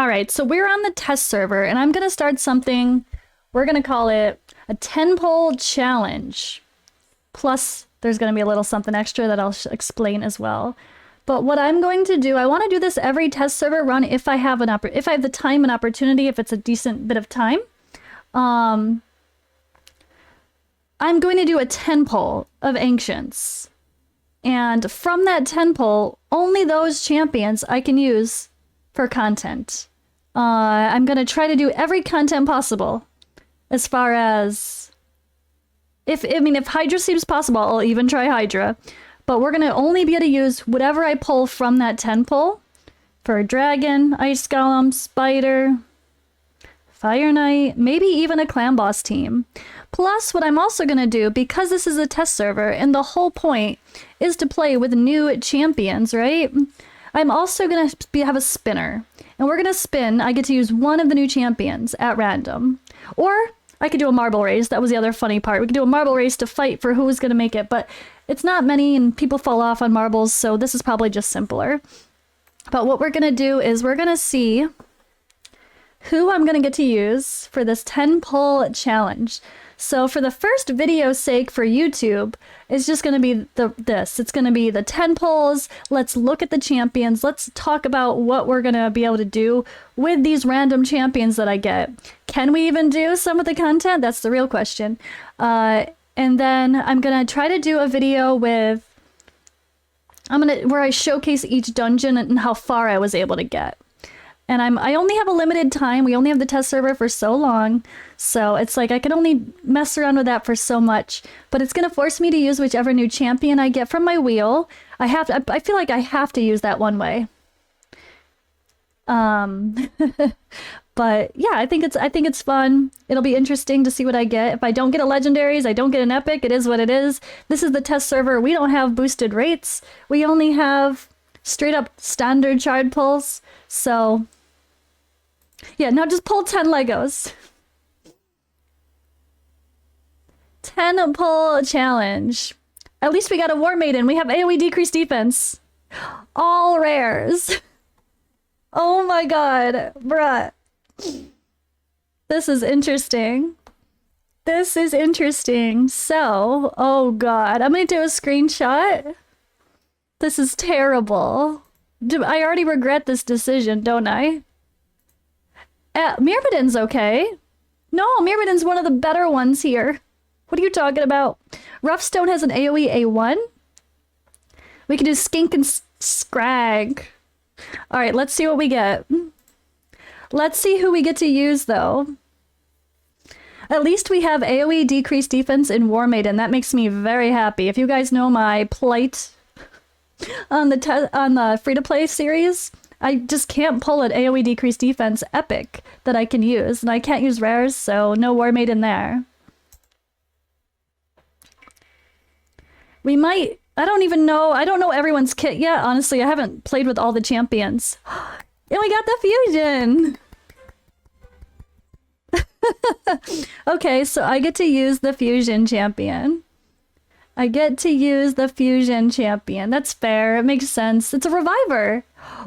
All right, so we're on the test server, and I'm going to start something. We're going to call it a 10-pole challenge. Plus, there's going to be a little something extra that I'll explain as well. But what I'm going to do, I want to do this every test server run if I have the time and opportunity, if it's a decent bit of time. I'm going to do a 10-pole of Ancients. And from that 10-pole, only those champions I can use for content. I'm going to try to do every content possible. As far as... If Hydra seems possible, I'll even try Hydra. But we're going to only be able to use whatever I pull from that 10-pole. For Dragon, Ice Golem, Spider, Fire Knight, maybe even a Clan Boss team. Plus, what I'm also going to do, because this is a test server, and the whole point is to play with new champions, right? I'm also going to have a spinner. And we're going to spin. I get to use one of the new champions at random. Or I could do a marble race. That was the other funny part. We could do a marble race to fight for who's going to make it. But it's not many, and people fall off on marbles, so this is probably just simpler. But what we're going to do is we're going to see who I'm going to get to use for this 10-pole challenge. So for the first video's sake for YouTube, it's just going to be this. It's going to be the 10 polls. Let's look at the champions. Let's talk about what we're going to be able to do with these random champions that I get. Can we even do some of the content? That's the real question. And then I'm going to try to do a video with... where I showcase each dungeon and how far I was able to get. And I only have a limited time. We only have the test server for so long. So it's like I can only mess around with that for so much. But it's going to force me to use whichever new champion I get from my wheel. I feel like I have to use that one way. But yeah, I think it's fun. It'll be interesting to see what I get. If I don't get a legendaries, I don't get an epic. It is what it is. This is the test server. We don't have boosted rates. We only have straight up standard shard pulls. So yeah, now just pull 10 Legos. 10 pull challenge. At least we got a War Maiden. We have AoE decreased defense. All rares. Oh my god, bruh. This is interesting. This is interesting. So, oh god, I'm gonna do a screenshot. This is terrible. I already regret this decision, don't I? Myrmidon's okay. No, Myrmidon's one of the better ones here. What are you talking about? Roughstone has an AoE A1. We can do Skink and Scrag. Alright, let's see what we get. Let's see who we get to use, though. At least we have AoE decreased defense in War Maiden. That makes me very happy. If you guys know my plight on the free-to-play series, I just can't pull an AoE decreased defense epic that I can use. And I can't use rares, so no War Maiden there. We might... I don't even know. I don't know everyone's kit yet. Honestly, I haven't played with all the champions. And we got the fusion! Okay, so I get to use the fusion champion. I get to use the fusion champion. That's fair. It makes sense. It's a reviver.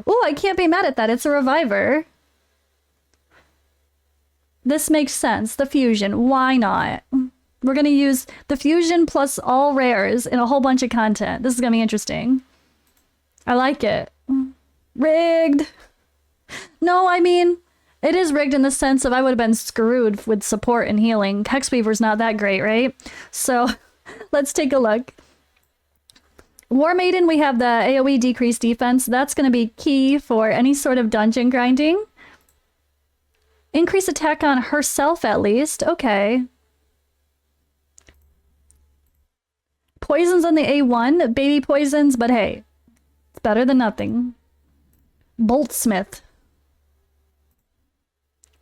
Oh, I can't be mad at that. It's a reviver. This makes sense. The fusion. Why not? We're going to use the fusion plus all rares in a whole bunch of content. This is going to be interesting. I like it. Rigged. No, I mean, it is rigged in the sense of I would have been screwed with support and healing. Hexweaver's not that great, right? So let's take a look. War Maiden, we have the AoE decreased defense. That's going to be key for any sort of dungeon grinding. Increase attack on herself at least. Okay. Poisons on the A1. Baby poisons, but hey. It's better than nothing. Boltsmith.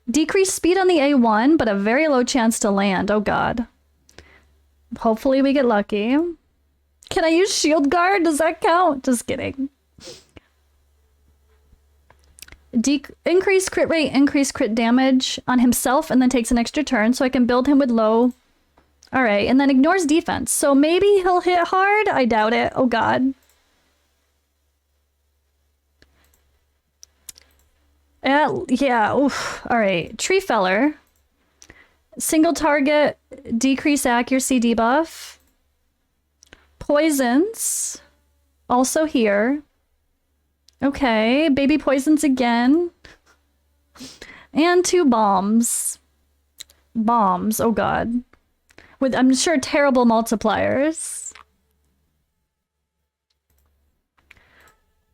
Decreased speed on the A1, but a very low chance to land. Oh god. Hopefully we get lucky. Can I use Shield Guard? Does that count? Just kidding. Increase crit rate, increase crit damage on himself, and then takes an extra turn, so I can build him with low. Alright, and then ignores defense. So maybe he'll hit hard? I doubt it. Oh god. Yeah, oof. All right. Tree Feller. Single target, decrease accuracy debuff. Poisons. Also here. Okay, baby poisons again. And 2 bombs. Bombs, oh god. With, I'm sure, terrible multipliers.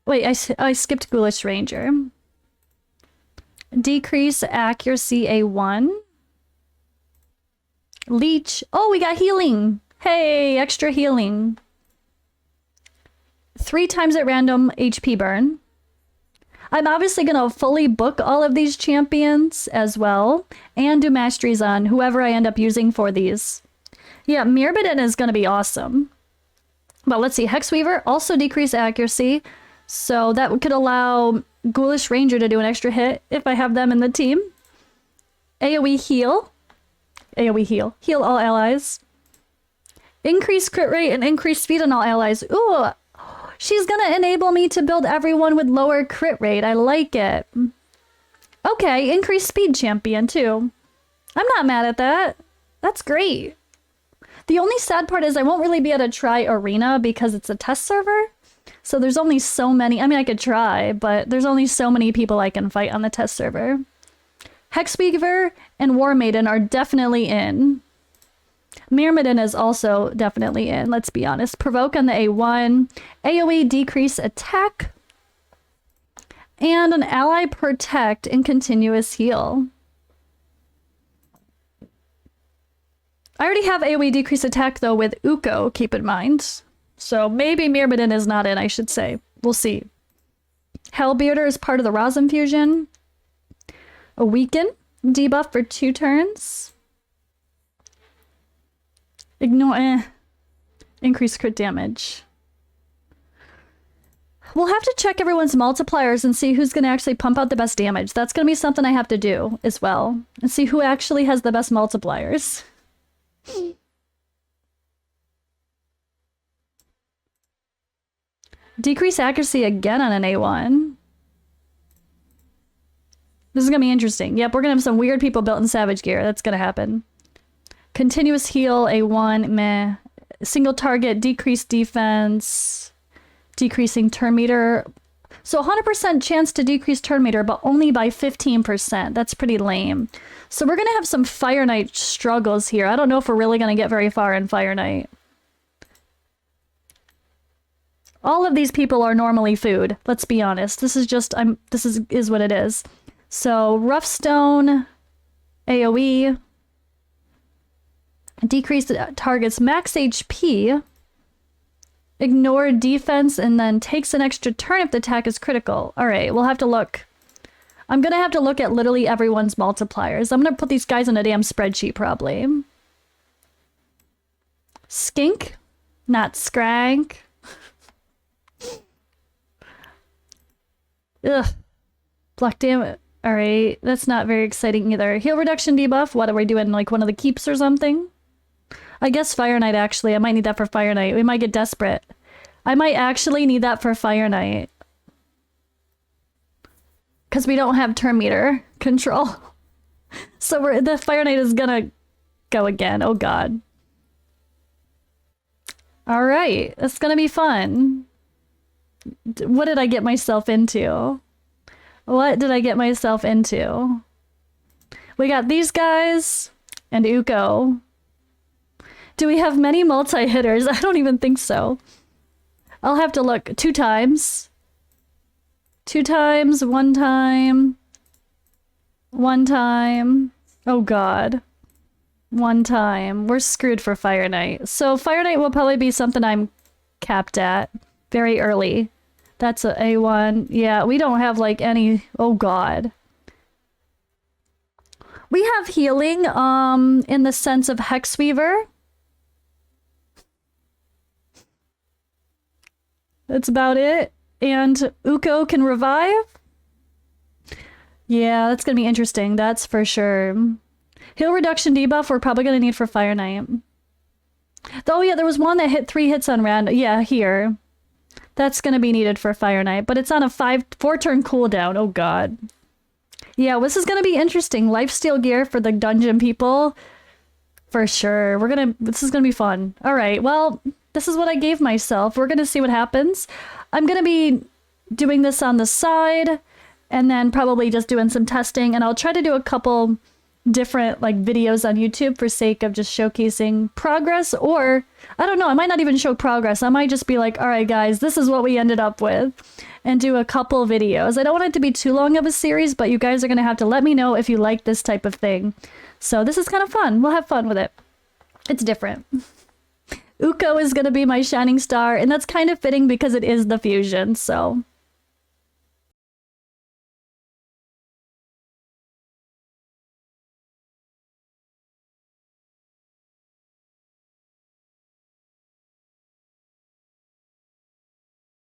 Wait, I skipped Ghoulish Ranger. Decrease accuracy A1. Leech. Oh, we got healing. Hey, extra healing. 3 times at random HP burn. I'm obviously going to fully book all of these champions as well and do masteries on whoever I end up using for these. Yeah, Myrmidon is going to be awesome. But let's see. Hexweaver, also decrease accuracy. So that could allow Ghoulish Ranger to do an extra hit if I have them in the team. AoE heal. AoE heal. Heal all allies. Increase crit rate and increase speed on all allies. Ooh, she's gonna enable me to build everyone with lower crit rate. I like it. Okay, increase speed champion too. I'm not mad at that. That's great. The only sad part is I won't really be able to try Arena because it's a test server. So there's only so many. I mean, I could try, but there's only so many people I can fight on the test server. Hexweaver and War Maiden are definitely in. Myrmidon is also definitely in, let's be honest. Provoke on the A1. AoE decrease attack. And an ally protect and continuous heal. I already have AoE decrease attack though with Uko, keep in mind. So maybe Myrmidon is not in, I should say. We'll see. Hellbearder is part of the Rosin fusion. A weaken. Debuff for 2 turns. Ignore. Increase crit damage. We'll have to check everyone's multipliers and see who's going to actually pump out the best damage. That's going to be something I have to do as well. And see who actually has the best multipliers. Decrease accuracy again on an A1. This is going to be interesting. Yep, we're going to have some weird people built in Savage Gear. That's going to happen. Continuous heal, A1, meh. Single target, decreased defense. Decreasing turn meter. So 100% chance to decrease turn meter, but only by 15%. That's pretty lame. So we're going to have some Fire Knight struggles here. I don't know if we're really going to get very far in Fire Knight. All of these people are normally food. Let's be honest. This is just, this is what it is. So Rough Stone, AoE, decrease the target's max HP, ignore defense, and then takes an extra turn if the attack is critical. All right, we'll have to look. I'm going to have to look at literally everyone's multipliers. I'm going to put these guys in a damn spreadsheet probably. Skink, not Skrank. Ugh. Block damage. Alright, that's not very exciting either. Heal reduction debuff. What are we doing? Like one of the keeps or something? I guess Fire Knight actually. I might need that for Fire Knight. We might get desperate. I might actually need that for Fire Knight. Because we don't have turn meter control. So the Fire Knight is gonna go again. Oh god. Alright, that's gonna be fun. What did I get myself into? What did I get myself into? We got these guys and Uko. Do we have many multi-hitters? I don't even think so. I'll have to look. 2 times. 2 times, 1 time. 1 time. Oh god. 1 time. We're screwed for Fire Knight. So Fire Knight will probably be something I'm capped at very early. That's a A1. Yeah, we don't have like any... Oh god. We have healing in the sense of Hexweaver. That's about it. And Uko can revive. Yeah, that's gonna be interesting. That's for sure. Heal reduction debuff we're probably gonna need for Fire Knight. Oh yeah, there was one that hit 3 hits on random. Yeah, here. That's gonna be needed for Fire Knight, but it's on a 4 turn cooldown. Oh god. Yeah, this is gonna be interesting. Lifesteal gear for the dungeon people. For sure. This is gonna be fun. All right, well, this is what I gave myself. We're gonna see what happens. I'm gonna be doing this on the side and then probably just doing some testing, and I'll try to do a couple different like videos on YouTube for sake of just showcasing progress, or I don't know, I might not even show progress. I might just be like, all right guys, this is what we ended up with, and do a couple videos. I don't want it to be too long of a series, but you guys are gonna have to let me know if you like this type of thing. So this is kind of fun. We'll have fun with it. It's different. Uko is gonna be my shining star, and that's kind of fitting because it is the fusion, so